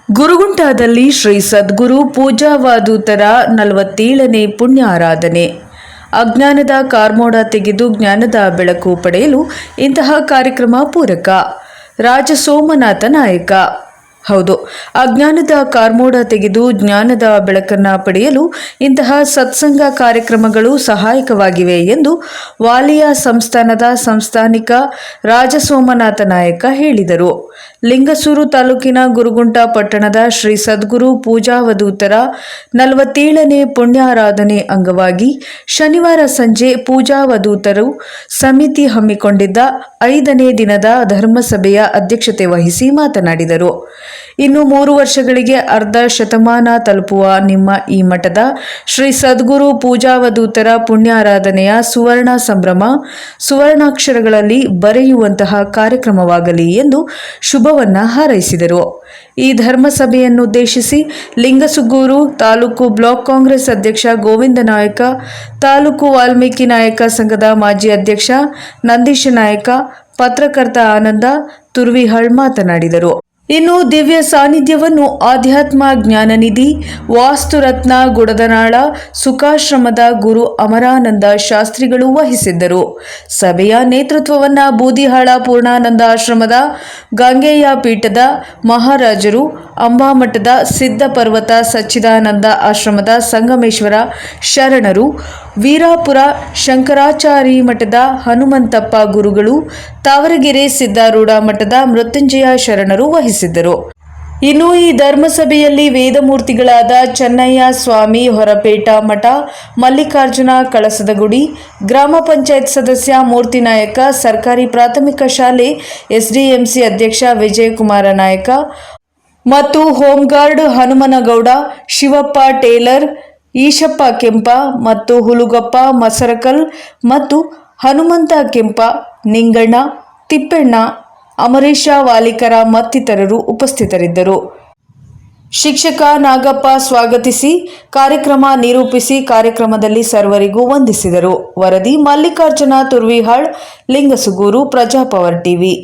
ಗುರುಗುಂಟದಲ್ಲಿ ಶ್ರೀ ಸದ್ಗುರು ಪೂಜಾವಧೂತರ 47ನೇ ಪುಣ್ಯ ಆರಾಧನೆ. ಅಜ್ಞಾನದ ಕಾರ್ಮೋಡ ತೆಗೆದು ಜ್ಞಾನದ ಬೆಳಕು ಪಡೆಯಲು ಇಂತಹ ಕಾರ್ಯಕ್ರಮ ಪೂರಕ. ರಾಜಸೋಮನಾಥ ನಾಯಕ. ಹೌದು, ಅಜ್ಞಾನದ ಕಾರ್ಮೋಡ ತೆಗೆದು ಜ್ಞಾನದ ಬೆಳಕನ್ನು ಪಡೆಯಲು ಇಂತಹ ಸತ್ಸಂಗ ಕಾರ್ಯಕ್ರಮಗಳು ಸಹಾಯಕವಾಗಿವೆ ಎಂದು ವಾಲಿಯಾ ಸಂಸ್ಥಾನದ ಸಂಸ್ಥಾನಿಕ ರಾಜಸೋಮನಾಥ ನಾಯಕ ಹೇಳಿದರು. ಲಿಂಗಸೂರು ತಾಲೂಕಿನ ಗುರುಗುಂಟ ಪಟ್ಟಣದ ಶ್ರೀ ಸದ್ಗುರು ಪೂಜಾವಧೂತರ 47ನೇ ಪುಣ್ಯಾರಾಧನೆ ಅಂಗವಾಗಿ ಶನಿವಾರ ಸಂಜೆ ಪೂಜಾವಧೂತರು ಸಮಿತಿ ಹಮ್ಮಿಕೊಂಡಿದ್ದ 5ನೇ ದಿನದ ಧರ್ಮಸಭೆಯ ಅಧ್ಯಕ್ಷತೆ ವಹಿಸಿ ಮಾತನಾಡಿದರು. ಇನ್ನು 3 ವರ್ಷಗಳಿಗೆ ಅರ್ಧ ಶತಮಾನ ತಲುಪುವ ನಿಮ್ಮ ಈ ಮಠದ ಶ್ರೀ ಸದ್ಗುರು ಪೂಜಾವಧೂತರ ಪುಣ್ಯಾರಾಧನೆಯ ಸುವರ್ಣ ಸಂಭ್ರಮ ಸುವರ್ಣಾಕ್ಷರಗಳಲ್ಲಿ ಬರೆಯುವಂತಹ ಕಾರ್ಯಕ್ರಮವಾಗಲಿ ಎಂದು ಶುಭವನ್ನ ಹಾರೈಸಿದರು. ಈ ಧರ್ಮಸಭೆಯನ್ನುದ್ದೇಶಿಸಿ ಲಿಂಗಸುಗೂರು ತಾಲೂಕು ಬ್ಲಾಕ್ ಕಾಂಗ್ರೆಸ್ ಅಧ್ಯಕ್ಷ ಗೋವಿಂದ ನಾಯಕ, ತಾಲೂಕು ವಾಲ್ಮೀಕಿ ನಾಯಕ ಸಂಘದ ಮಾಜಿ ಅಧ್ಯಕ್ಷ ನಂದೀಶ ನಾಯಕ, ಪತ್ರಕರ್ತ ಆನಂದ ತುರ್ವಿಹಳ್ ಮಾತನಾಡಿದರು. ಇನ್ನು ದಿವ್ಯ ಸಾನ್ನಿಧ್ಯವನ್ನು ಆಧ್ಯಾತ್ಮ ಜ್ಞಾನನಿಧಿ ವಾಸ್ತುರತ್ನ ಗುಡದನಾಳ ಸುಖಾಶ್ರಮದ ಗುರು ಅಮರಾನಂದ ಶಾಸ್ತ್ರಿಗಳು ವಹಿಸಿದ್ದರು. ಸಭೆಯ ನೇತೃತ್ವವನ್ನ ಬೂದಿಹಾಳ ಪೂರ್ಣಾನಂದ ಆಶ್ರಮದ ಗಂಗೆಯ ಪೀಠದ ಮಹಾರಾಜರು, ಅಂಬಾಮಠದ ಸಿದ್ಧ ಪರ್ವತ ಸಚ್ಚಿದಾನಂದ ಆಶ್ರಮದ ಸಂಗಮೇಶ್ವರ ಶರಣರು, ವೀರಾಪುರ ಶಂಕರಾಚಾರಿ ಮಠದ ಹನುಮಂತಪ್ಪ ಗುರುಗಳು, ತಾವರಗೆರೆ ಸಿದ್ದಾರೂಢ ಮಠದ ಮೃತ್ಯುಂಜಯ ಶರಣರು ವಹಿಸಿದ್ದರು. ಇನ್ನು ಈ ಧರ್ಮಸಭೆಯಲ್ಲಿ ವೇದಮೂರ್ತಿಗಳಾದ ಚೆನ್ನಯ್ಯ ಸ್ವಾಮಿ ಹೊರಪೇಟ ಮಠ, ಮಲ್ಲಿಕಾರ್ಜುನ ಕಳಸದಗುಡಿ, ಗ್ರಾಮ ಪಂಚಾಯತ್ ಸದಸ್ಯ ಮೂರ್ತಿನಾಯಕ, ಸರ್ಕಾರಿ ಪ್ರಾಥಮಿಕ ಶಾಲೆ ಎಸ್ಡಿಎಂಸಿ ಅಧ್ಯಕ್ಷ ವಿಜಯಕುಮಾರ ನಾಯಕ ಮತ್ತು ಹೋಂಗಾರ್ಡ್ ಹನುಮನಗೌಡ, ಶಿವಪ್ಪ ಟೇಲರ್, ಈಶಪ್ಪ ಕೆಂಪ ಮತ್ತು ಹುಲುಗಪ್ಪ ಮಸರಕಲ್ ಮತ್ತು ಹನುಮಂತ ಕೆಂಪ, ನಿಂಗಣ್ಣ, ತಿಪ್ಪಣ್ಣ, ಅಮರೇಶ ವಾಲಿಕರ ಮತ್ತಿತರರು ಉಪಸ್ಥಿತರಿದ್ದರು. ಶಿಕ್ಷಕ ನಾಗಪ್ಪ ಸ್ವಾಗತಿಸಿ ಕಾರ್ಯಕ್ರಮ ನಿರೂಪಿಸಿ ಕಾರ್ಯಕ್ರಮದಲ್ಲಿ ಸರ್ವರಿಗೂ ವಂದಿಸಿದರು. ವರದಿ ಮಲ್ಲಿಕಾರ್ಜುನ ತುರ್ವಿಹಾಳ್, ಲಿಂಗಸುಗೂರು, ಪ್ರಜಾಪವರ್ ಟಿವಿ.